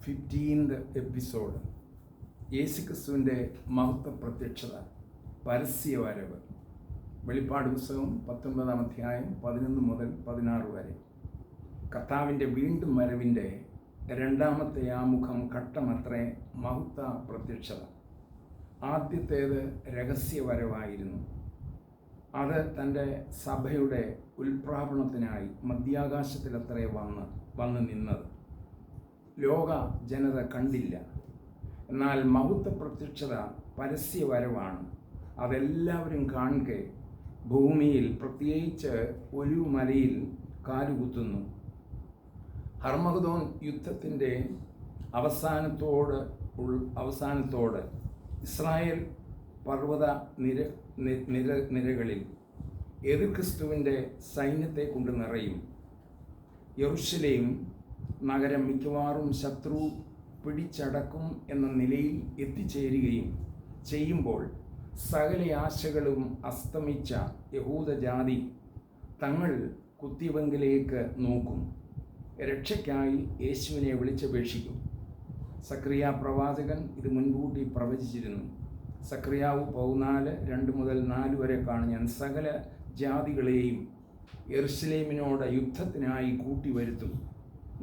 15th episode. യേശുക്രിസ്തുവിൻ്റെ മഹത്വ പ്രത്യക്ഷത, പരസ്യവരവ്. വെളിപ്പാട് പുസ്തകം 19-ാം അധ്യായം 11 മുതൽ 16 വരെ. കർത്താവിൻ്റെ വീണ്ടും വരവിൻ്റെ രണ്ടാമത്തെ ആമുഖം ഘട്ടമത്രേ മഹത്വ പ്രത്യക്ഷത. ആദ്യത്തേത് രഹസ്യവരവായിരുന്നു. അത് തൻ്റെ സഭയുടെ ഉൽപ്രാപണത്തിനായി മധ്യാകാശത്തിലത്രേ വന്ന് നിന്നത്. ലോക ജനത കണ്ടില്ല. എന്നാൽ മഹത്വ പ്രത്യക്ഷത പരസ്യവരവാണ്. അതെല്ലാവരും കാണെ ഭൂമിയിൽ, പ്രത്യേകിച്ച് ഒലിവുമലയിൽ കാലുകുത്തുന്നു. ഹർമഗദോൻ യുദ്ധത്തിൻ്റെ അവസാനത്തോട് ഇസ്രായേൽ പർവ്വത നിരകളിൽ എതിർക്രിസ്തുവിൻ്റെ സൈന്യത്തെ കൊണ്ട് നിറയും. യെരൂശലേം നഗരം മിക്കവാറും ശത്രു പിടിച്ചടക്കും എന്ന നിലയിൽ എത്തിച്ചേരുകയും ചെയ്യുമ്പോൾ സകല ആശകളും അസ്തമിച്ച യഹൂദജാതി തങ്ങൾ കുത്തിവെങ്കിലേക്ക് നോക്കും. രക്ഷയ്ക്കായി യേശുവിനെ വിളിച്ചപേക്ഷിക്കും. സക്രിയ പ്രവാചകൻ ഇത് മുൻകൂട്ടി പ്രവചിച്ചിരുന്നു. സക്രിയാവ് 14:2-4 വരെ ഞാൻ സകല ജാതികളെയും യെരൂശലേമിനോട് യുദ്ധത്തിനായി കൂട്ടിവരുത്തും.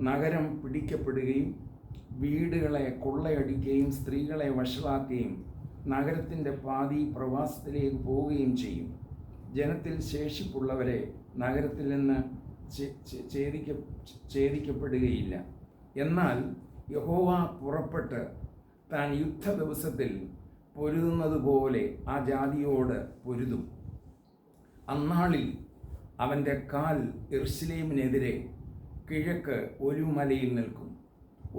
നഗരം പിടിക്കപ്പെടുകയും വീടുകളെ കൊള്ളയടിക്കുകയും സ്ത്രീകളെ വഷളാക്കുകയും നഗരത്തിൻ്റെ പാതി പ്രവാസത്തിലേക്ക് പോവുകയും ചെയ്യും. ജനത്തിൽ ശേഷിപ്പുള്ളവരെ നഗരത്തിൽ നിന്ന് ഛേദിക്കപ്പെടുകയില്ല. എന്നാൽ യഹോവ പുറപ്പെട്ട് താൻ യുദ്ധ ദിവസത്തിൽ പൊരുതുന്നത് പോലെ ആ ജാതിയോട് പൊരുതും. അന്നാളിൽ അവൻ്റെ കാൽ യെരൂശലേമിനെതിരെ കിഴക്ക് ഒലിവുമലയിൽ നിൽക്കും.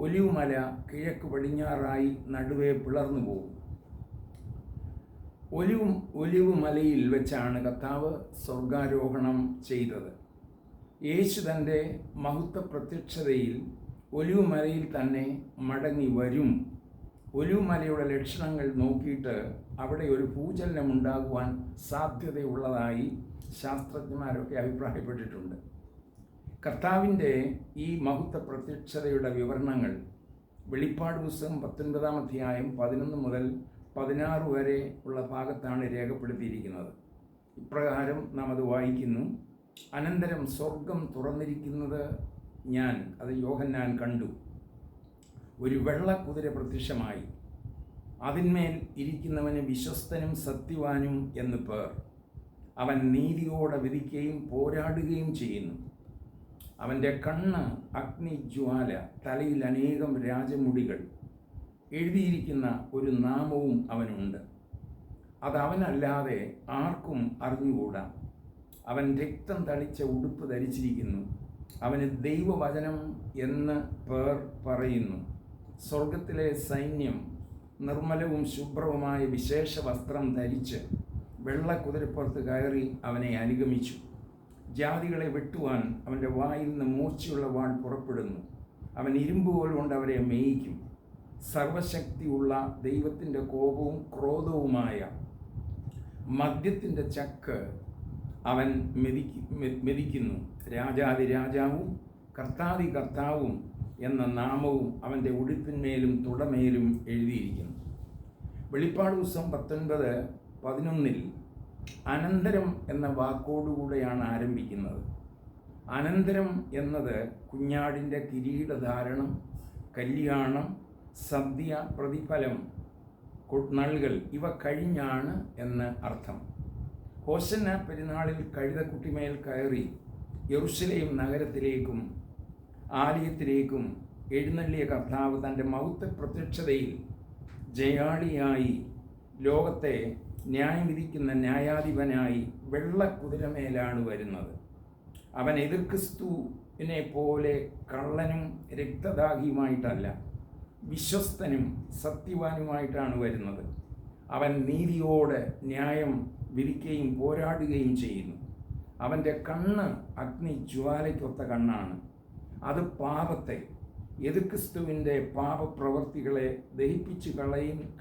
ഒലിവുമല കിഴക്ക് പടിഞ്ഞാറായി നടുവേ പിളർന്നു പോകും. ഒലിവുമലയിൽ വെച്ചാണ് കർത്താവ് സ്വർഗാരോഹണം ചെയ്തത്. യേശു തൻ്റെ മഹത്വ പ്രത്യക്ഷതയിൽ ഒലിവുമലയിൽ തന്നെ മടങ്ങി വരും. ഒലിവുമലയുടെ ലക്ഷണങ്ങൾ നോക്കിയിട്ട് അവിടെ ഒരു ഭൂചലനം ഉണ്ടാകുവാൻ സാധ്യതയുള്ളതായി ശാസ്ത്രജ്ഞന്മാരൊക്കെ അഭിപ്രായപ്പെട്ടിട്ടുണ്ട്. കർത്താവിൻ്റെ ഈ മഹത്വ പ്രത്യക്ഷതയുടെ വിവരണങ്ങൾ വെളിപ്പാട് പുസ്തകം 19-ാം അധ്യായം 11 മുതൽ 16 വരെ ഉള്ള ഭാഗത്താണ് രേഖപ്പെടുത്തിയിരിക്കുന്നത്. ഇപ്രകാരം നാം അത് വായിക്കുന്നു. അനന്തരം സ്വർഗം തുറന്നിരിക്കുന്നത് അത് യോഹന്നാൻ കണ്ടു. ഒരു വെള്ളക്കുതിര പ്രത്യക്ഷമായി. അതിന്മേൽ ഇരിക്കുന്നവന് വിശ്വസ്തനും സത്യവാനും എന്ന് പേർ. അവൻ നീതിയോടെ വിധിക്കുകയും പോരാടുകയും ചെയ്യുന്നു. അവൻ്റെ കണ്ണ് അഗ്നിജ്വാല, തലയിൽ അനേകം രാജമുടികൾ. എഴുതിയിരിക്കുന്ന ഒരു നാമവും അവനുണ്ട്. അതവനല്ലാതെ ആർക്കും അറിഞ്ഞുകൂടാ. അവൻ രക്തം തളിച്ച ഉടുപ്പ് ധരിച്ചിരിക്കുന്നു. അവന് ദൈവവചനം എന്ന് പേർ പറയുന്നു. സ്വർഗത്തിലെ സൈന്യം നിർമ്മലവും ശുഭ്രവുമായ വിശേഷ വസ്ത്രം ധരിച്ച് വെള്ളക്കുതിരപ്പുറത്ത് കയറി അവനെ അനുഗമിച്ചു. ജാതികളെ വെട്ടുവാൻ അവൻ്റെ വായിൽ നിന്ന് മൂർച്ചയുള്ള വാൾ പുറപ്പെടുന്നു. അവൻ ഇരുമ്പുകോൽ കൊണ്ട് അവരെ മേയിക്കും. സർവശക്തിയുള്ള ദൈവത്തിൻ്റെ കോപവും ക്രോധവുമായ മദ്യത്തിൻ്റെ ചക്ക് അവൻ മെതിക്കുന്നു. രാജാതിരാജാവും കർത്താതി കർത്താവും എന്ന നാമവും അവൻ്റെ ഉടുപ്പിന്മേലും തുടമേലും എഴുതിയിരിക്കുന്നു. വെളിപ്പാട് പുസ്തകം 19:11 അനന്തരം എന്ന വാക്കോടുകൂടെയാണ് ആരംഭിക്കുന്നത്. അനന്തരം എന്നത് കുഞ്ഞാടിൻ്റെ കിരീടധാരണം, കല്യാണം, സദ്യ, പ്രതിഫലം നൽകൽ ഇവ കഴിഞ്ഞാണ് എന്ന് അർത്ഥം. ഹോശന്ന പെരുന്നാളിൽ കഴുതക്കുട്ടിമേൽ കയറി യെരൂശലേം നഗരത്തിലേക്കും ആലയത്തിലേക്കും എഴുന്നള്ളിയ കർത്താവ് തൻ്റെ മഹത്വ പ്രത്യക്ഷതയിൽ ജയാളിയായി ലോകത്തെ ന്യായം വിധിക്കുന്ന ന്യായാധിപനായി വെള്ളക്കുതിരമേലാണ് വരുന്നത്. അവൻ എതിർക്രിസ്തുവിനെ പോലെ കള്ളനും രക്തദാഹിയുമായിട്ടല്ല, വിശ്വസ്തനും സത്യവാനുമായിട്ടാണ് വരുന്നത്. അവൻ നീതിയോടെ ന്യായം വിധിക്കുകയും പോരാടുകയും ചെയ്യുന്നു. അവൻ്റെ കണ്ണ് അഗ്നിജ്വാലയ്ക്കൊത്ത കണ്ണാണ്. അത് പാപത്തെ, എതിർക്രിസ്തുവിൻ്റെ പാപപ്രവർത്തികളെ ദഹിപ്പിച്ച്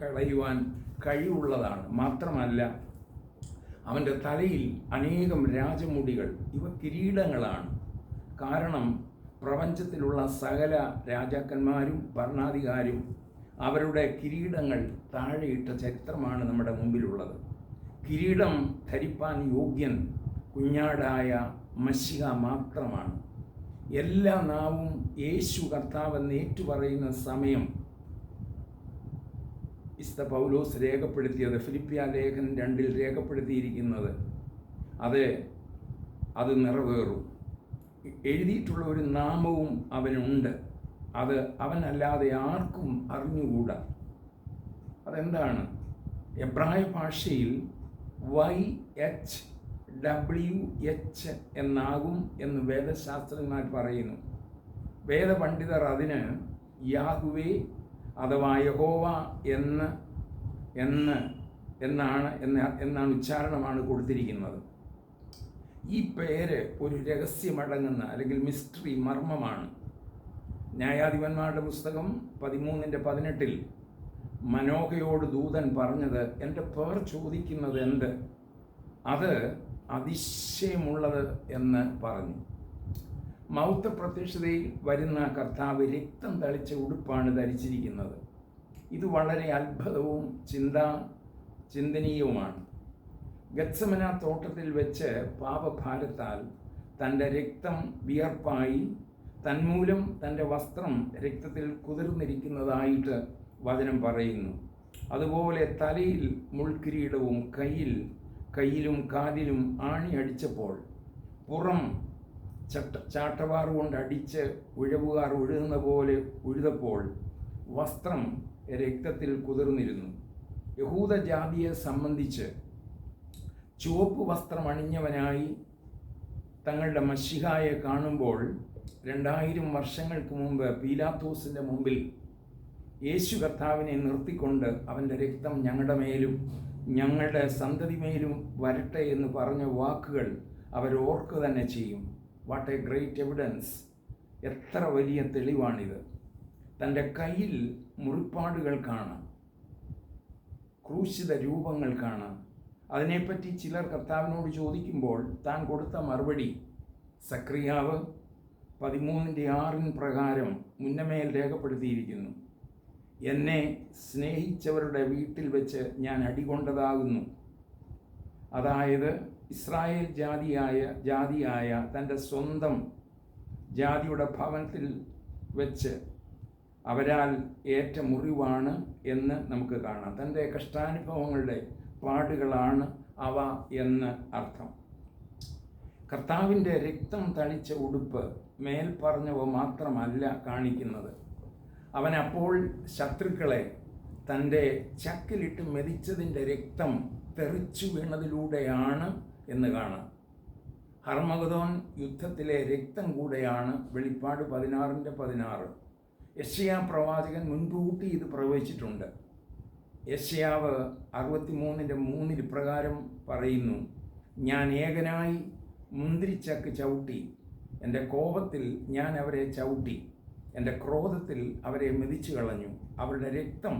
കളയുവാൻ കഴിവുള്ളതാണ്. മാത്രമല്ല, അവൻ്റെ തലയിൽ അനേകം രാജമുടികൾ. ഇവ കിരീടങ്ങളാണ്. കാരണം പ്രപഞ്ചത്തിലുള്ള സകല രാജാക്കന്മാരും ഭരണാധികാരും അവരുടെ കിരീടങ്ങൾ താഴെയിട്ട ചരിത്രമാണ് നമ്മുടെ മുമ്പിലുള്ളത്. കിരീടം ധരിപ്പാൻ യോഗ്യൻ കുഞ്ഞാടായ മശിഹ മാത്രമാണ്. എല്ലാ നാവും യേശു കർത്താവെന്ന് ഏറ്റുപറയുന്ന സമയം വിശുദ്ധ പൗലോസ് രേഖപ്പെടുത്തിയത്, ഫിലിപ്പിയ ലേഖനം 2 രേഖപ്പെടുത്തിയിരിക്കുന്നത് അത് നിറവേറും. എഴുതിയിട്ടുള്ള ഒരു നാമവും അവനുണ്ട്, അത് അവനല്ലാതെ ആർക്കും അറിഞ്ഞുകൂടാ. അതെന്താണ്? എബ്രായ ഭാഷയിൽ YHWH എന്നാകും എന്ന് വേദശാസ്ത്രജ്ഞന്മാർ പറയുന്നു. വേദപണ്ഡിതർ അതിന് യാഹ്വേ അഥവാ യഹോവ എന്നാണ് ഉച്ചാരണമാണ് കൊടുത്തിരിക്കുന്നത്. ഈ പേര് ഒരു രഹസ്യമടങ്ങുന്ന അല്ലെങ്കിൽ മിസ്റ്ററി മർമ്മമാണ്. ന്യായാധിപന്മാരുടെ പുസ്തകം 13:18 മനോഹയോട് ദൂതൻ പറഞ്ഞത്, എൻ്റെ പേർ ചോദിക്കുന്നത് എന്ത്? അത് അതിശയമുള്ളത് എന്ന് പറഞ്ഞു. മൗത്ത പ്രത്യക്ഷതയിൽ വരുന്ന കർത്താവ് രക്തം തളിച്ച ഉടുപ്പാണ് ധരിച്ചിരിക്കുന്നത്. ഇത് വളരെ അത്ഭുതവും ചിന്തനീയവുമാണ്. ഗത്സമന തോട്ടത്തിൽ വെച്ച് പാപഭാരത്താൽ തൻ്റെ രക്തം വിയർപ്പായി തന്മൂലം തൻ്റെ വസ്ത്രം രക്തത്തിൽ കുതിർന്നിരിക്കുന്നതായിട്ട് വചനം പറയുന്നു. അതുപോലെ തലയിൽ മുൾക്കിരീടവും കയ്യിലും കാലിലും ആണി അടിച്ചപ്പോൾ പുറം ചാട്ടവാർ കൊണ്ട് അടിച്ച് ഉഴവുകാർ ഉഴുതുന്ന പോലെ ഉഴുതപ്പോൾ വസ്ത്രം രക്തത്തിൽ കുതിർന്നിരുന്നു. യഹൂദ ജാതിയെ സംബന്ധിച്ച് ചുവപ്പ് വസ്ത്രം അണിഞ്ഞവനായി തങ്ങളുടെ മശിഹായെ കാണുമ്പോൾ 2000 വർഷങ്ങൾക്ക് മുമ്പ് പീലാത്തോസിൻ്റെ മുമ്പിൽ യേശു കർത്താവിനെ നിർത്തിക്കൊണ്ട് അവൻ്റെ രക്തം ഞങ്ങളുടെ മേലും ഞങ്ങളുടെ സന്തതി മേലും വരട്ടെ എന്ന് പറഞ്ഞ വാക്കുകൾ അവരോർക്കുക തന്നെ ചെയ്യും. What A great evidence! എത്ര വലിയ തെളിവാണിത്! തൻ്റെ കയ്യിൽ മുറിപ്പാടുകൾ കാണാം, ക്രൂശിത രൂപങ്ങൾ കാണാം. അതിനെപ്പറ്റി ചിലർ കർത്താവിനോട് ചോദിക്കുമ്പോൾ താൻ കൊടുത്ത മറുപടി സക്രിയാവ് 13:6 പ്രകാരം മുന്നമേൽ രേഖപ്പെടുത്തിയിരിക്കുന്നു. എന്നെ സ്നേഹിച്ചവരുടെ വീട്ടിൽ വെച്ച് ഞാൻ അടികൊണ്ടതാകുന്നു. അതായത് ഇസ്രായേൽ ജാതിയായ തൻ്റെ സ്വന്തം ജാതിയുടെ ഭവനത്തിൽ വെച്ച് അവരാൽ ഏറ്റ മുറിവാണ് എന്ന് നമുക്ക് കാണാം. തൻ്റെ കഷ്ടാനുഭവങ്ങളുടെ പാടുകളാണ് അവ എന്ന് അർത്ഥം. കർത്താവിൻ്റെ രക്തം തളിച്ച ഉടുപ്പ് മേൽപ്പറഞ്ഞവ മാത്രമല്ല കാണിക്കുന്നത്. അവൻ അപ്പോൾ ശത്രുക്കളെ തൻ്റെ ചക്കിലിട്ട് മെതിച്ചതിൻ്റെ രക്തം തെറിച്ചു വീണതിലൂടെയാണ് എന്ന് കാണാം. ഹർമഗദോൻ യുദ്ധത്തിലെ രക്തം കൂടെയാണ് വെളിപ്പാട് 16:16. യെശയ്യാ പ്രവാചകൻ മുൻകൂട്ടി ഇത് പ്രവചിച്ചിട്ടുണ്ട്. യെശയ്യാവ് 63:3 ഇപ്രകാരം പറയുന്നു, ഞാൻ ഏകനായി മുന്തിരിച്ചക്ക് ചവിട്ടി, എൻ്റെ കോപത്തിൽ ഞാൻ അവരെ ചവിട്ടി, എൻ്റെ ക്രോധത്തിൽ അവരെ മെതിച്ചു കളഞ്ഞു, അവരുടെ രക്തം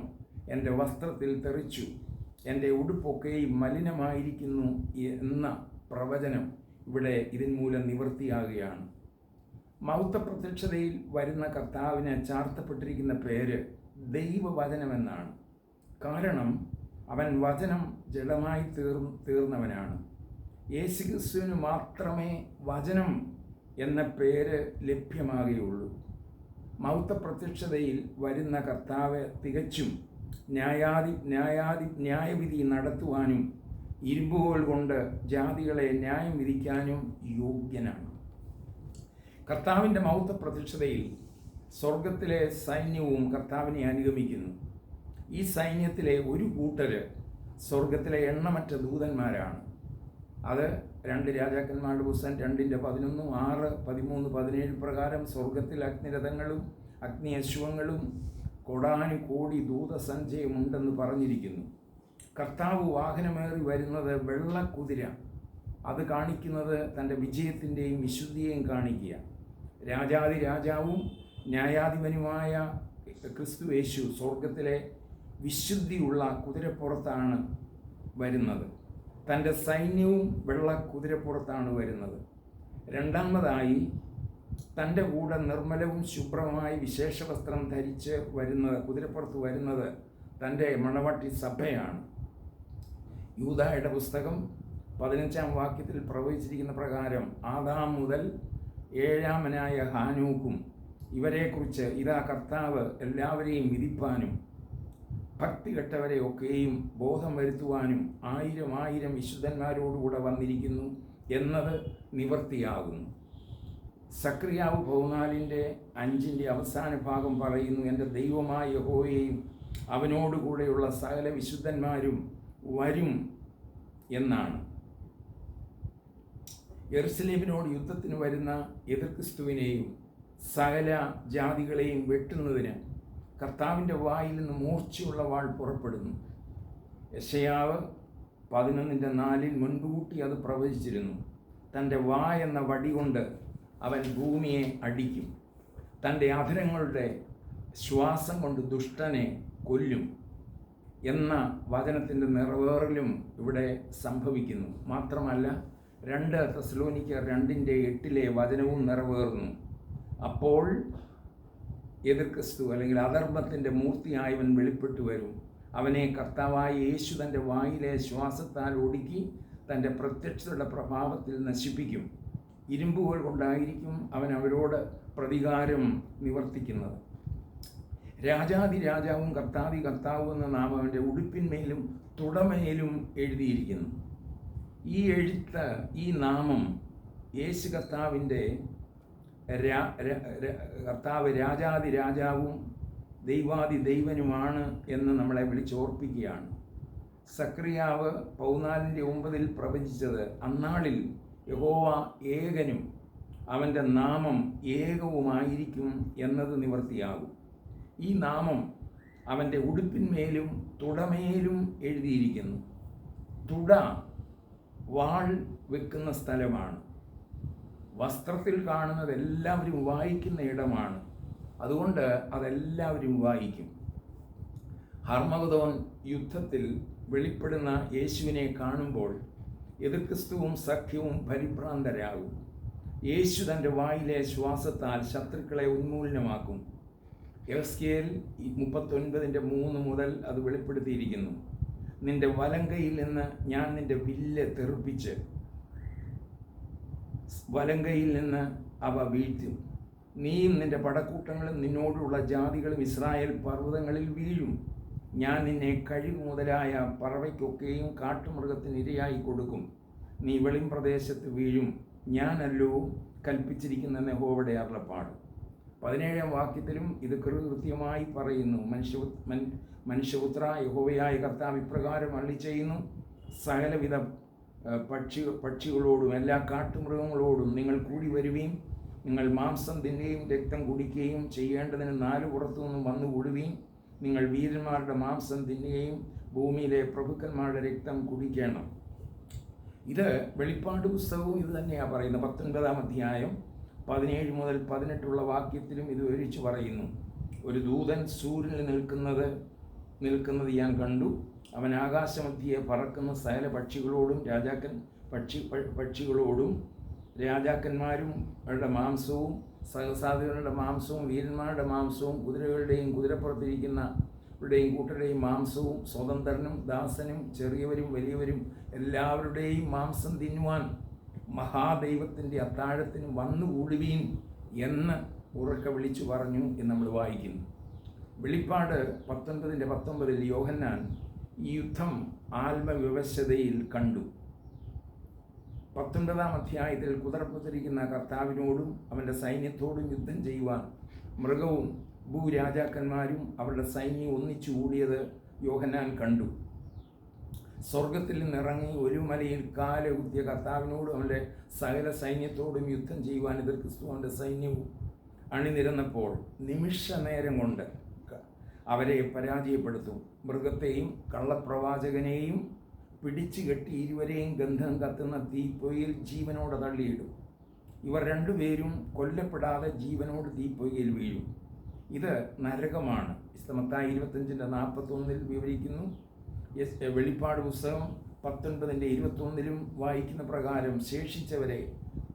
എൻ്റെ വസ്ത്രത്തിൽ തെറിച്ചു, എൻ്റെ ഉടുപ്പൊക്കെയും മലിനമായിരിക്കുന്നു എന്ന പ്രവചനം ഇവിടെ ഇതിന്മൂലം നിവൃത്തിയാകുകയാണ്. മൗത്ത പ്രത്യക്ഷതയിൽ വരുന്ന കർത്താവിന് ചാർത്തപ്പെട്ടിരിക്കുന്ന പേര് ദൈവവചനമെന്നാണ്. കാരണം അവൻ വചനം ജഡമായി തീർന്നവനാണ്. യേശുക്രിസ്തുവിന് മാത്രമേ വചനം എന്ന പേര് ലഭ്യമാകുകയുള്ളൂ. മൗത്ത പ്രത്യക്ഷതയിൽ വരുന്ന കർത്താവ് തികച്ചും ന്യായവിധി നടത്തുവാനും ഇരുമ്പുകൾ കൊണ്ട് ജാതികളെ ന്യായം വിധിക്കാനും യോഗ്യനാണ്. കർത്താവിൻ്റെ മൗത്ത പ്രത്യക്ഷതയിൽ സ്വർഗത്തിലെ സൈന്യവും കർത്താവിനെ അനുഗമിക്കുന്നു. ഈ സൈന്യത്തിലെ ഒരു കൂട്ടര് സ്വർഗത്തിലെ എണ്ണമറ്റ ദൂതന്മാരാണ്. അത് 2 രാജാക്കന്മാരുടെ പുസ്തകം 2:11, 6, 13, 17 പ്രകാരം സ്വർഗത്തിൽ അഗ്നിരഥങ്ങളും അഗ്നി അശ്വങ്ങളും കോടാനുകോടി ദൂതസഞ്ചയമുണ്ടെന്ന് പറഞ്ഞിരിക്കുന്നു. കർത്താവ് വാഹനമേറി വരുന്നത് വെള്ളക്കുതിര. അത് കാണിക്കുന്നത് തൻ്റെ വിജയത്തിൻ്റെയും വിശുദ്ധിയെയും കാണിക്കുക. രാജാവും ന്യായാധിപനുമായ ക്രിസ്തു യേശു സ്വർഗത്തിലെ വിശുദ്ധിയുള്ള കുതിരപ്പുറത്താണ് വരുന്നത്. തൻ്റെ സൈന്യവും വെള്ള കുതിരപ്പുറത്താണ് വരുന്നത്. രണ്ടാമതായി തൻ്റെ കൂടെ നിർമ്മലവും ശുഭ്രവുമായി വിശേഷവസ്ത്രം ധരിച്ച് വരുന്നത്, കുതിരപ്പുറത്ത് വരുന്നത് തൻ്റെ മണവാട്ടി സഭയാണ്. യൂദായുടെ പുസ്തകം 15-ാം വാക്യത്തിൽ പ്രവചിച്ചിരിക്കുന്ന പ്രകാരം ആദാം മുതൽ 7-ാമനായ ഹാനൂക്കും ഇവരെക്കുറിച്ച് ഇതാ കർത്താവ് എല്ലാവരെയും വിധിപ്പാനും ഭക്തി കെട്ടവരെ ഒക്കെയും ബോധം വരുത്തുവാനും 1000 വിശുദ്ധന്മാരോടുകൂടെ വന്നിരിക്കുന്നു എന്നത് നിവർത്തിയാകുന്നു. സക്രിയാവ് 14:5 അവസാന ഭാഗം പറയുന്നു, എൻ്റെ ദൈവമായ യഹോവയെയും അവനോടുകൂടെയുള്ള സകല വിശുദ്ധന്മാരും വരും എന്നാണ്. യെരുശലേമിനോട് യുദ്ധത്തിന് വരുന്ന എതിർ ക്രിസ്തുവിനെയും സകല ജാതികളെയും വെട്ടുന്നതിന് കർത്താവിൻ്റെ വായിൽ നിന്ന് മൂർച്ചയുള്ള വാൾ പുറപ്പെടുന്നു. യെശയ്യാവ് 11:4 മുൻകൂട്ടി അത് പ്രവചിച്ചിരുന്നു. തൻ്റെ എന്ന വടി കൊണ്ട് അവൻ ഭൂമിയെ അടിക്കും. തൻ്റെ അധരങ്ങളുടെ ശ്വാസം കൊണ്ട് ദുഷ്ടനെ കൊല്ലും എന്ന വചനത്തിൻ്റെ നിറവേറലും ഇവിടെ സംഭവിക്കുന്നു. മാത്രമല്ല 2 തെസ്സലോനിക്കർ 2:8 വചനവും നിറവേറുന്നു. അപ്പോൾ എതിർ ക്രിസ്തു അല്ലെങ്കിൽ അധർമ്മത്തിൻ്റെ മൂർത്തിയായവൻ വെളിപ്പെട്ടു വരും. അവനെ കർത്താവായ യേശു തൻ്റെ വായിലെ ശ്വാസത്താൽ ഒടുക്കി തൻ്റെ പ്രത്യക്ഷതയുടെ പ്രഭാവത്തിൽ നശിപ്പിക്കും. ഇരുമ്പുകൾ കൊണ്ടായിരിക്കും അവൻ അവരോട് പ്രതികാരം നിവർത്തിക്കുന്നത്. രാജാതി രാജാവും കർത്താതി കർത്താവും എന്ന നാമം അവൻ്റെ ഉടുപ്പിന്മേലും തുടമേലും എഴുതിയിരിക്കുന്നു. ഈ എഴുത്ത്, ഈ നാമം യേശു കർത്താവിൻ്റെ കർത്താവ് രാജാതി രാജാവും ദൈവാതി ദൈവനുമാണ് എന്ന് നമ്മളെ വിളിച്ചോർപ്പിക്കുകയാണ്. സക്രിയാവ് 14:9 പ്രവചിച്ചത് അന്നാളിൽ യഹോവ ഏകനും അവൻ്റെ നാമം ഏകവുമായിരിക്കും എന്നത് നിവർത്തിയാകും. ഈ നാമം അവൻ്റെ ഉടുപ്പിന്മേലും തുടമേലും എഴുതിയിരിക്കുന്നു. തുട വാൾ വെക്കുന്ന സ്ഥലമാണ്. വസ്ത്രത്തിൽ കാണുന്നത് എല്ലാവരും വായിക്കുന്ന ഇടമാണ്. അതുകൊണ്ട് അതെല്ലാവരും വായിക്കും. ഹർമഗദോൻ യുദ്ധത്തിൽ വെളിപ്പെടുന്ന യേശുവിനെ കാണുമ്പോൾ എതിർ ക്രിസ്തുവും സഖ്യവും പരിഭ്രാന്തരാകും. യേശു തൻ്റെ വായിലെ ശ്വാസത്താൽ ശത്രുക്കളെ ഉന്മൂലനമാക്കും. യെഹെസ്കേൽ 39:3 മുതൽ അത് വെളിപ്പെടുത്തിയിരിക്കുന്നു. നിന്റെ വലങ്കയിൽ നിന്ന് ഞാൻ നിന്റെ വില്ല് തെറിപ്പിച്ച് വലങ്കയിൽ നിന്ന് അവ വീഴ്ത്തും. നീയും നിന്റെ പടക്കൂട്ടങ്ങളും നിന്നോടുള്ള ജാതികളും ഇസ്രായേൽ പർവ്വതങ്ങളിൽ വീഴും. ഞാൻ നിന്നെ കഴിവ് മുതലായ പറവയ്ക്കൊക്കെയും കാട്ടുമൃഗത്തിന് ഇരയായി കൊടുക്കും. നീ വെളിം പ്രദേശത്ത് വീഴും. ഞാനല്ലോ കൽപ്പിച്ചിരിക്കുന്ന യഹോവയുടെ അരുളപ്പാട്. 17-ാം വാക്യത്തിലും ഇത് കൃത്യമായി പറയുന്നു. മനുഷ്യപുത്ര, യഹോവയായ കർത്താവ് ഇപ്രകാരം അരുളിച്ചെയ്യുന്നു, സകലവിധ പക്ഷികളോടും എല്ലാ കാട്ടുമൃഗങ്ങളോടും നിങ്ങൾ കൂടി വരുവീൻ. നിങ്ങൾ മാംസം തിന്നുകയും രക്തം കുടിക്കുകയും ചെയ്യേണ്ടതിന് 4 പുറത്തു നിന്നും വന്നുകൂടുവീൻ. നിങ്ങൾ വീരന്മാരുടെ മാംസം തിന്നുകയും ഭൂമിയിലെ പ്രഭുക്കന്മാരുടെ രക്തം കുടിക്കണം. ഇത് വെളിപ്പാട് പുസ്തകവും ഇത് തന്നെയാണ് പറയുന്നത്. 19-ാം അധ്യായം 17 മുതൽ 18 വാക്യത്തിലും ഇത് വിവരിച്ച് പറയുന്നു. ഒരു ദൂതൻ സൂര്യനിൽ നിൽക്കുന്നത് ഞാൻ കണ്ടു. അവൻ ആകാശമധ്യയെ പറക്കുന്ന സകല പക്ഷികളോടും പക്ഷികളോടും രാജാക്കന്മാരും അവരുടെ മാംസവും സഹസാധികളുടെ മാംസവും വീരന്മാരുടെ മാംസവും കുതിരകളുടെയും കുതിരപ്പുറത്തിരിക്കുന്നവരുടെയും കൂട്ടരുടെയും മാംസവും സ്വതന്ത്രനും ദാസനും ചെറിയവരും വലിയവരും എല്ലാവരുടെയും മാംസം തിന്നുവാൻ മഹാദൈവത്തിൻ്റെ അത്താഴത്തിന് വന്നുകൂടുവീൻ എന്ന് ഉറക്കെ വിളിച്ചു പറഞ്ഞു എന്ന് നമ്മൾ വായിക്കുന്നു. വെളിപ്പാട് 19:19 യോഹന്നാൻ ഈ യുദ്ധം ആത്മവിവശതയിൽ കണ്ടു. 19-ാം അധ്യായത്തിൽ കുതിരപ്പുറത്തിരിക്കുന്ന കർത്താവിനോടും അവൻ്റെ സൈന്യത്തോടും യുദ്ധം ചെയ്യുവാൻ മൃഗവും ഭൂരാജാക്കന്മാരും അവരുടെ സൈന്യം ഒന്നിച്ചു കൂടിയത് യോഹന്നാൻ കണ്ടു. സ്വർഗത്തിൽ നിന്നിറങ്ങി ഒരു മലയിൽ കാല് കുത്തിയ കർത്താവിനോടും അവൻ്റെ സകല സൈന്യത്തോടും യുദ്ധം ചെയ്യുവാൻ എതിർ ക്രിസ്തു അവൻ്റെ സൈന്യവും അണിനിരന്നപ്പോൾ നിമിഷ നേരം കൊണ്ട് അവരെ പരാജയപ്പെടുത്തും. മൃഗത്തെയും കള്ളപ്രവാചകനെയും പിടിച്ചു കെട്ടി ഇരുവരെയും ഗന്ധം കത്തുന്ന തീപ്പൊയ്യിൽ ജീവനോടെ തള്ളിയിടും. ഇവർ രണ്ടുപേരും കൊല്ലപ്പെടാതെ ജീവനോട് തീപ്പൊയ്യിൽ വീഴും. ഇത് നരകമാണ്. മത്തായി 25:41 വിവരിക്കുന്നു. വെളിപ്പാട് പുസ്തകം 19:21 വായിക്കുന്ന പ്രകാരം ശേഷിച്ചവരെ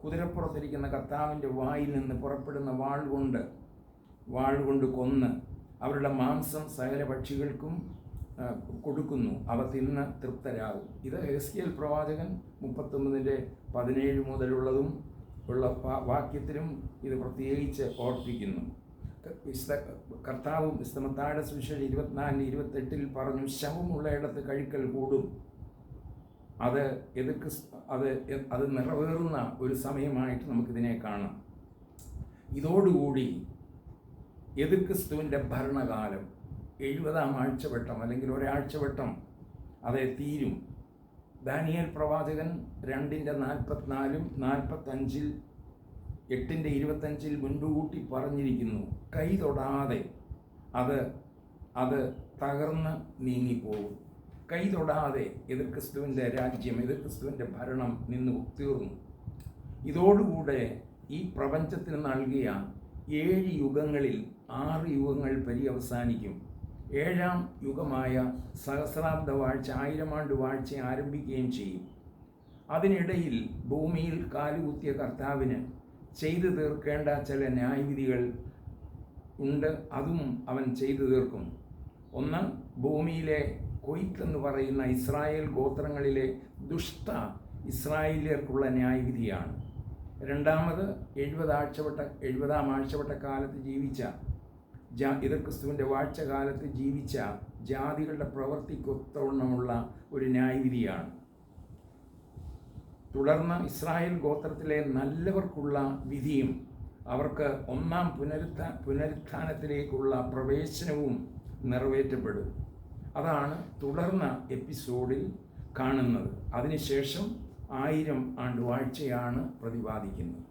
കുതിരപ്പുറത്തിരിക്കുന്ന കർത്താവിൻ്റെ വായിൽ നിന്ന് പുറപ്പെടുന്ന വാൾ കൊണ്ട് കൊന്ന് അവരുടെ മാംസം സകല പക്ഷികൾക്കും കൊടുക്കുന്നു, അവ തിന്ന് തൃപ്തരാകും. ഇത് എഹെസ്കേൽ പ്രവാചകൻ 39:17 മുതലുള്ളതും ഉള്ള വാക്യത്തിലും ഇത് പ്രത്യേകിച്ച് ഓർപ്പിക്കുന്നു. കർത്താവും മത്തായിയുടെ സുവിശേഷം 24:28 പറഞ്ഞു, ശവമുള്ളയിടത്ത് കഴിക്കൽ കൂടും. അത് നിറവേറുന്ന ഒരു സമയമായിട്ട് നമുക്കിതിനെ കാണാം. ഇതോടുകൂടി എതിർക്രിസ്തുവിൻ്റെ ഭരണകാലം 70-ാം ആഴ്ചവട്ടം അല്ലെങ്കിൽ ഒരാഴ്ചവട്ടം അത് തീരും. ദാനിയേൽ പ്രവാചകൻ 2:44 45 8:25 മുൻകൂട്ടി പറഞ്ഞിരിക്കുന്നു, കൈ തൊടാതെ അത് തകർന്ന് നീങ്ങിപ്പോകും. കൈ തൊടാതെ എതിർക്രിസ്തുവിൻ്റെ രാജ്യം, എതിർക്രിസ്തുവിൻ്റെ ഭരണം നിന്ന് തീർന്നു. ഇതോടുകൂടെ ഈ പ്രപഞ്ചത്തിന് നൽകിയ 7 യുഗങ്ങളിൽ 6 യുഗങ്ങൾ പര്യവസാനിക്കും. 7-ാം യുഗമായ സഹസ്രാബ്ദ വാഴ്ച, 1000 ആണ്ട് വാഴ്ച ആരംഭിക്കുകയും ചെയ്യും. അതിനിടയിൽ ഭൂമിയിൽ കാലുകുത്തിയ കർത്താവിന് ചെയ്തു തീർക്കേണ്ട ചില ന്യായവിധികൾ ഉണ്ട്. അതും അവൻ ചെയ്തു തീർക്കും. ഒന്ന്, ഭൂമിയിലെ കൊയ്ത്തെന്ന് പറയുന്ന ഇസ്രായേൽ ഗോത്രങ്ങളിലെ ദുഷ്ട ഇസ്രായേലിയർക്കുള്ള ന്യായവിധിയാണ്. രണ്ടാമത് 70-ാം ആഴ്ചവട്ട കാലത്ത് ജീവിച്ച എതിർക്രിസ്തുവിൻ്റെ വാഴ്ചകാലത്ത് ജീവിച്ച ജാതികളുടെ പ്രവൃത്തിക്കൊത്തവണ്ണമുള്ള ഒരു ന്യായവിധിയാണ്. തുടർന്ന് ഇസ്രായേൽ ഗോത്രത്തിലെ നല്ലവർക്കുള്ള വിധിയും അവർക്ക് 1-ാം പുനരുത്ഥാനത്തിലേക്കുള്ള പ്രവേശനവും നിറവേറ്റപ്പെടും. അതാണ് തുടർന്ന എപ്പിസോഡിൽ കാണുന്നത്. അതിനുശേഷം 1000 ആണ്ട് വാഴ്ചയാണ് പ്രതിപാദിക്കുന്നത്.